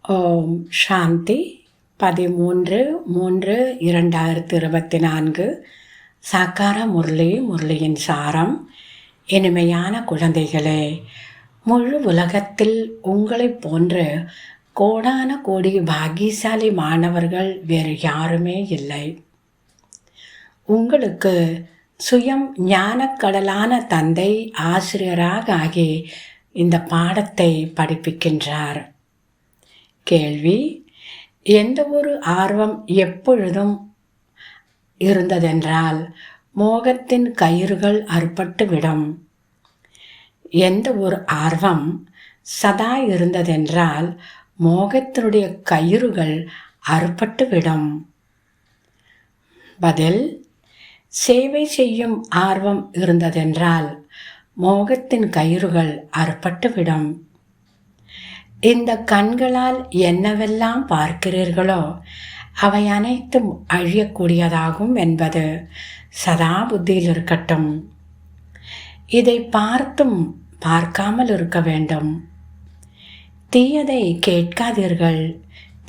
ஓம் சாந்தி 13/3/2024 சாக்கார முரளியின் சாரம். இனிமையான குழந்தைகளே, முழு உலகத்தில் உங்களைப் போன்று கோடான கோடி பாக்கியசாலி மாணவர்கள் வேறு யாருமே இல்லை. உங்களுக்கு சுயம் ஞானக்கடலான தந்தை ஆசிரியராக ஆகி இந்த பாடத்தை படிப்பிக்கின்றார். கேள்வி: எந்த ஒரு ஆர்வம் எப்பொழுதும் இருந்ததென்றால் மோகத்தின் கயிறுகள் அறுபட்டுவிடும். எந்த ஒரு ஆர்வம் சதா இருந்ததென்றால் மோகத்தினுடைய கயிறுகள் அறுபட்டுவிடும். பதில்: சேவை செய்யும் ஆர்வம் இருந்ததென்றால் மோகத்தின் கயிறுகள் அறுபட்டுவிடும். இந்த கண்களால் என்னவெல்லாம் பார்க்கிறீர்களோ அவை அனைத்தும் அழியக்கூடியதாகும் என்பது சதா புத்தியில் இருக்கட்டும். இதை பார்த்தும் பார்க்காமல் இருக்க வேண்டும். தீயதை கேட்காதீர்கள்,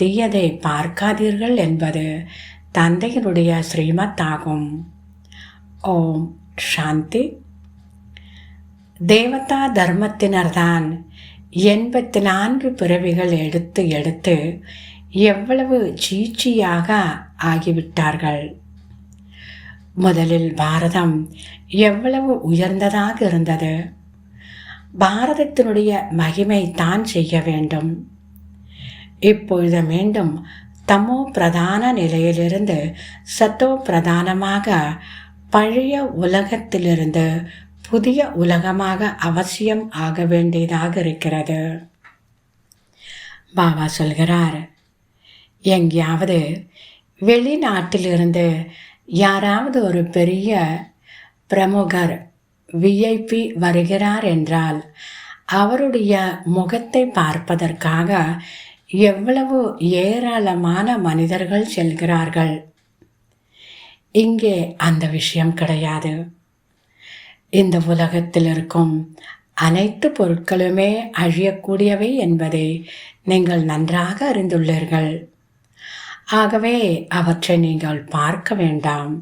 தீயதை பார்க்காதீர்கள் என்பது தந்தையினுடைய ஸ்ரீமத் ஆகும். ஓம் சாந்தி. தேவதா தர்மத்தினர்தான் 84 பிறவிகள் எடுத்து எடுத்து எவ்வளவு சீச்சியாக ஆகிவிட்டார்கள். முதலில் பாரதம் எவ்வளவு உயர்ந்ததாக இருந்தது. பாரதத்தினுடைய மகிமை தான் செய்ய வேண்டும். இப்பொழுது மீண்டும் தமோ பிரதான நிலையிலிருந்து சத்தோ பிரதானமாக பழைய உலகத்திலிருந்து புதிய உலகமாக அவசியம் ஆக வேண்டியதாக இருக்கிறது. பாபா சொல்கிறார், எங்கேயாவது வெளிநாட்டிலிருந்து யாராவது ஒரு பெரிய பிரமுகர் விஐபி வருகிறார் என்றால் அவருடைய முகத்தை பார்ப்பதற்காக எவ்வளவு ஏராளமான மனிதர்கள் செல்கிறார்கள். இங்கே அந்த விஷயம் கிடையாது. இந்த உலகத்தில் இருக்கும் அனைத்து பொருட்களுமே அழியக்கூடியவை என்பதை நீங்கள் நன்றாக அறிந்துள்ளீர்கள். ஆகவே அவற்றை நீங்கள் பார்க்க வேண்டாம்.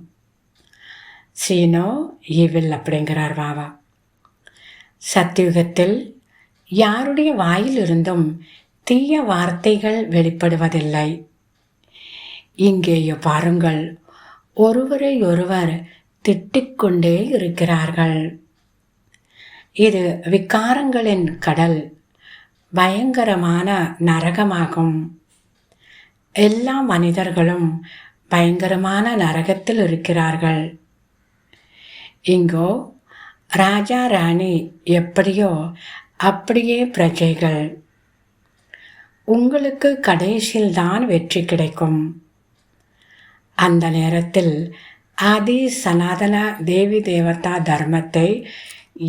சீனோ ஈவில் அப்படிங்கிறார் பாபா. சத்தியுகத்தில் யாருடைய வாயிலிருந்தும் தீய வார்த்தைகள் வெளிப்படுவதில்லை. இங்கேயோ பாருங்கள், ஒருவரை ஒருவர் திட்டிக்கொண்டே இருக்கிறார்கள். இது விகாரங்களின் கடல், பயங்கரமான நரகமாகும். எல்லா மனிதர்களும் பயங்கரமான நரகத்தில் இருக்கிறார்கள். இங்கோ ராஜா ராணி எப்படியோ அப்படியே பிரஜைகள். உங்களுக்கு கடைசியில்தான் வெற்றி கிடைக்கும். அந்த நேரத்தில் ஆதி சனாதன தேவி தேவதா தர்மத்தை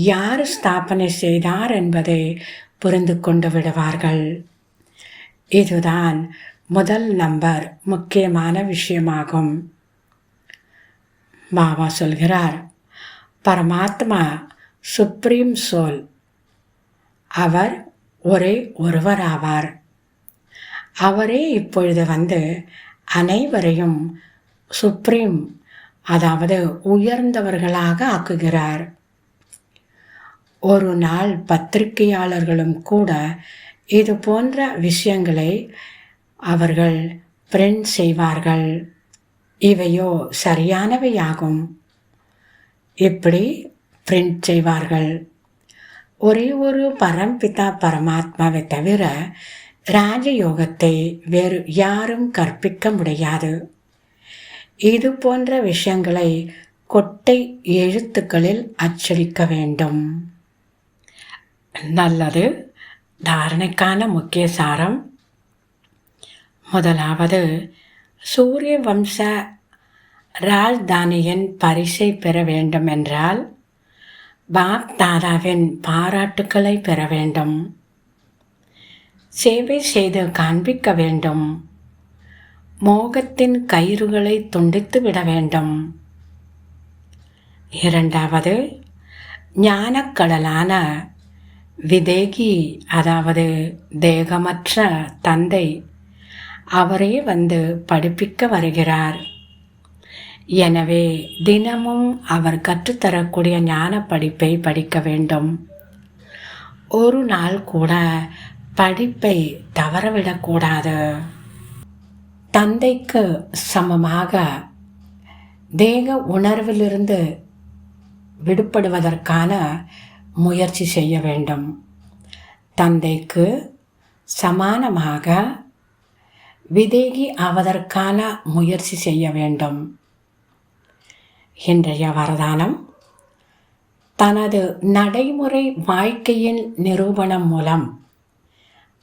யார் ஸ்தாபனை செய்தார் என்பதை புரிந்து கொண்டு விடுவார்கள். இதுதான் முதல் நம்பர் முக்கியமான விஷயமாகும். பாபா சொல்கிறார், பரமாத்மா சுப்ரீம் சோல், அவர் ஒரே ஒருவர் ஆவார். அவரே இப்பொழுது வந்து அனைவரையும் சுப்ரீம், அதாவது உயர்ந்தவர்களாக ஆக்குகிறார். ஒரு நாள் பத்திரிகையாளர்களும் கூட இது போன்ற விஷயங்களை அவர்கள் பிரிண்ட் செய்வார்கள். இவையோ சரியானவையாகும். இப்படி பிரிண்ட் செய்வார்கள். ஒரே ஒரு பரம்பிதா பரமாத்மாவை தவிர ராஜயோகத்தை வேறு யாரும் கற்பிக்க முடியாது. இது போன்ற விஷயங்களை கொட்டை எழுத்துக்களில் அச்சடிக்க வேண்டும். நல்லது. தாரணைக்கான முக்கிய சாரம். முதலாவது, சூரிய வம்ச ராஜ்தானியின் பரிசை பெற வேண்டும் என்றால் பாப் தாதாவின் பாராட்டுக்களை பெற வேண்டும். சேவை செய்து காண்பிக்க வேண்டும். மோகத்தின் கயிறுகளை துண்டித்து விட வேண்டும். இரண்டாவது, ஞானக்கடலான விதேகி அதாவது தேகமற்ற தந்தை அவரே வந்து படிப்பிக்க வருகிறார். எனவே தினமும் அவர் கற்றுத்தரக்கூடிய ஞான படிப்பை படிக்க வேண்டும். ஒரு நாள் கூட படிப்பை தவறவிடக்கூடாது. தந்தைக்கு சமமாக தேக உணர்விலிருந்து விடுபடுவதற்கான முயற்சி செய்ய வேண்டும். தந்தைக்கு சமானமாக விதேகி ஆவதற்கான முயற்சி செய்ய வேண்டும். இன்றைய வரதானம் தனது நடைமுறை வாழ்க்கையின் நிரூபணம் மூலம்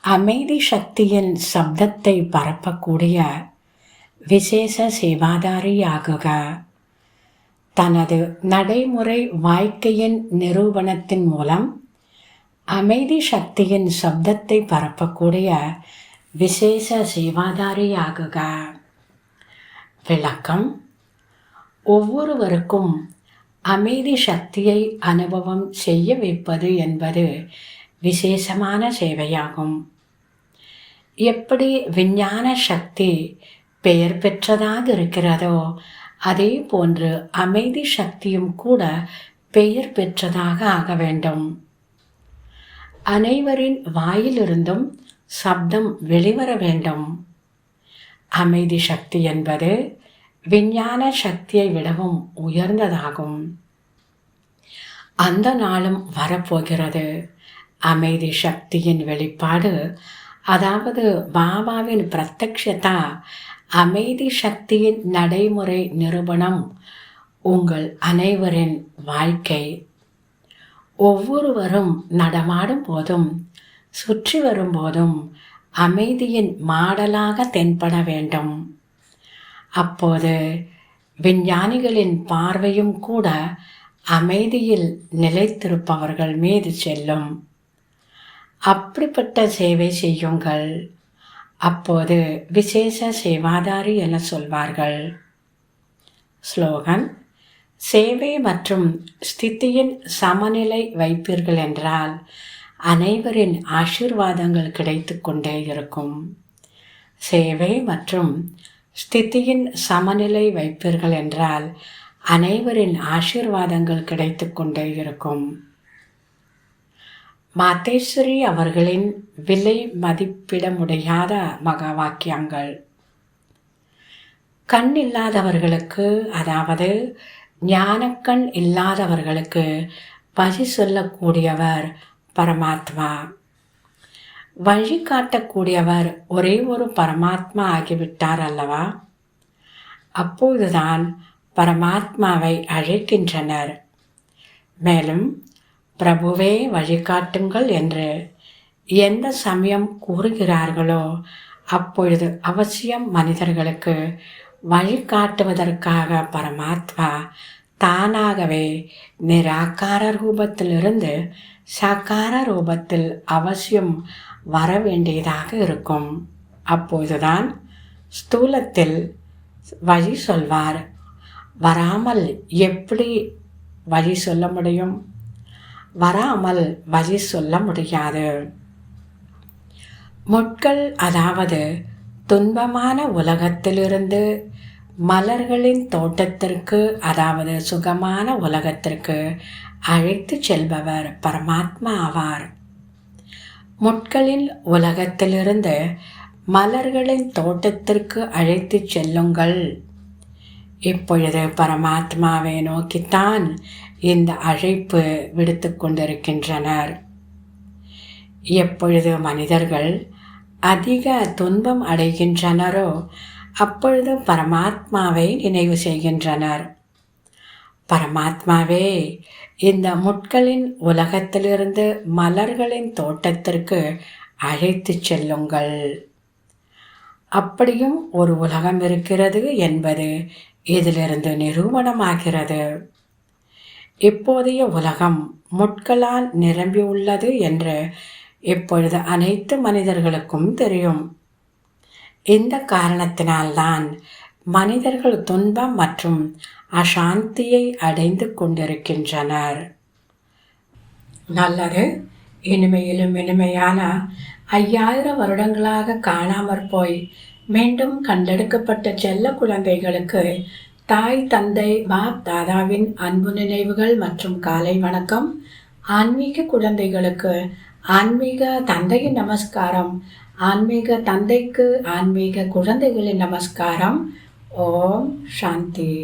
அமைதி சக்தியின் சப்தத்தை பரப்பக்கூடிய விசேஷ சேவாதாரியாகுக. தனது நடைமுறை வாழ்க்கையின் நிரூபணத்தின் மூலம் அமைதி சக்தியின் சப்தத்தை பரப்பக்கூடிய விசேஷ சேவாதாரியாகுக. விளக்கம்: ஒவ்வொருவருக்கும் அமைதி சக்தியை அனுபவம் செய்ய வைப்பது என்பது விசேஷமான சேவையாகும். எப்படி விஞ்ஞான சக்தி பெயர் பெற்றதாக இருக்கிறதோ அதே போன்று அமைதி சக்தியும் கூட பெயர் பெற்றதாக ஆக வேண்டும். அனைவரின் வாயிலிருந்தும் சப்தம் வெளிவர வேண்டும். அமைதி சக்தி என்பது விஞ்ஞான சக்தியை விடவும் உயர்ந்ததாகும். அந்த நாளும் வரப்போகிறது. அமைதி சக்தியின் வெளிப்பாடு, அதாவது பாபாவின் பிரத்யக்ஷதா, அமைதி சக்தியின் நடைமுறை நிரூபணம் உங்கள் அனைவரின் வாழ்க்கை. ஒவ்வொருவரும் நடமாடும் போதும் சுற்றி வரும்போதும் அமைதியின் மாடலாக தென்பட வேண்டும். அப்போது விஞ்ஞானிகளின் பார்வையும் கூட அமைதியில் நிலைத்திருப்பவர்கள் மீது செல்லும். அப்படிப்பட்ட சேவை செய்யுங்கள். அப்போது விசேஷ சேவாதாரி என சொல்வார்கள். ஸ்லோகன்: சேவை மற்றும் ஸ்திதியின் சமநிலை வைப்பீர்கள் என்றால் அனைவரின் ஆசீர்வாதங்கள் கிடைத்து கொண்டே இருக்கும். சேவை மற்றும் ஸ்திதியின் சமநிலை வைப்பீர்கள் என்றால் அனைவரின் ஆசீர்வாதங்கள் கிடைத்து கொண்டே இருக்கும். மாதேஸ்வரி அவர்களின் விலை மதிப்பிட முடியாத மகா வாக்கியங்கள். கண் இல்லாதவர்களுக்கு, அதாவது ஞானக்கண் இல்லாதவர்களுக்கு வழி சொல்லக்கூடியவர் பரமாத்மா. வழி காட்டக்கூடியவர் ஒரே ஒரு பரமாத்மா ஆகிவிட்டார் அல்லவா? அப்போதுதான் பரமாத்மாவை அழைக்கின்றனர். மேலும் பிரபுவே வழிகாட்டுங்கள் என்று எந்த சமயம் கூறுகிறார்களோ அப்பொழுது அவசியம் மனிதர்களுக்கு வழிகாட்டுவதற்காக பரமாத்மா தானாகவே நிராகார ரூபத்திலிருந்து சாக்கார ரூபத்தில் அவசியம் வர வேண்டியதாக இருக்கும். அப்போதுதான் ஸ்தூலத்தில் வழி சொல்வார். வராமல் எப்படி வழி சொல்ல முடியும்? வராமல் வழி சொல்ல முடியாது. முட்கள், அதாவது துன்பமான உலகத்திலிருந்து மலர்களின் தோட்டத்திற்கு, அதாவது சுகமான உலகத்திற்கு அழைத்து செல்பவர் பரமாத்மா ஆவார். முட்களின் உலகத்திலிருந்து மலர்களின் தோட்டத்திற்கு அழைத்து செல்லுங்கள். இப்பொழுது பரமாத்மாவை நோக்கித்தான் இந்த அழைப்பு விடுத்து கொண்டிருக்கின்றனர். எப்பொழுது மனிதர்கள் அதிக துன்பம் அடைகின்றனரோ அப்பொழுது பரமாத்மாவை நினைவு செய்கின்றனர். பரமாத்மாவே, இந்த முட்களின் உலகத்திலிருந்து மலர்களின் தோட்டத்திற்கு அழைத்து செல்லுங்கள். அப்படியும் ஒரு உலகம் இருக்கிறது என்பது இதிலிருந்து நிரூபணமாகிறது. இப்போதைய உலகம் முட்களால் நிரம்பியுள்ளது என்று இப்பொழுது அனைத்து மனிதர்களுக்கும் தெரியும். இந்த காரணத்தினால்தான் மனிதர்கள் துன்பம் மற்றும் அசாந்தியை அடைந்து கொண்டிருக்கின்றனர். நல்லது. இனிமையிலும் இனிமையான 5000 வருடங்களாக காணாமற் போய் மீண்டும் கண்டெடுக்கப்பட்ட செல்ல குழந்தைகளுக்கு தாய் தந்தை பாப் தாதாவின் அன்பு நினைவுகள் மற்றும் காலை வணக்கம். ஆன்மீக குழந்தைகளுக்கு ஆன்மீக தந்தையின் நமஸ்காரம். ஆன்மீக தந்தைக்கு ஆன்மீக குழந்தைகளின் நமஸ்காரம். ஓம் சாந்தி.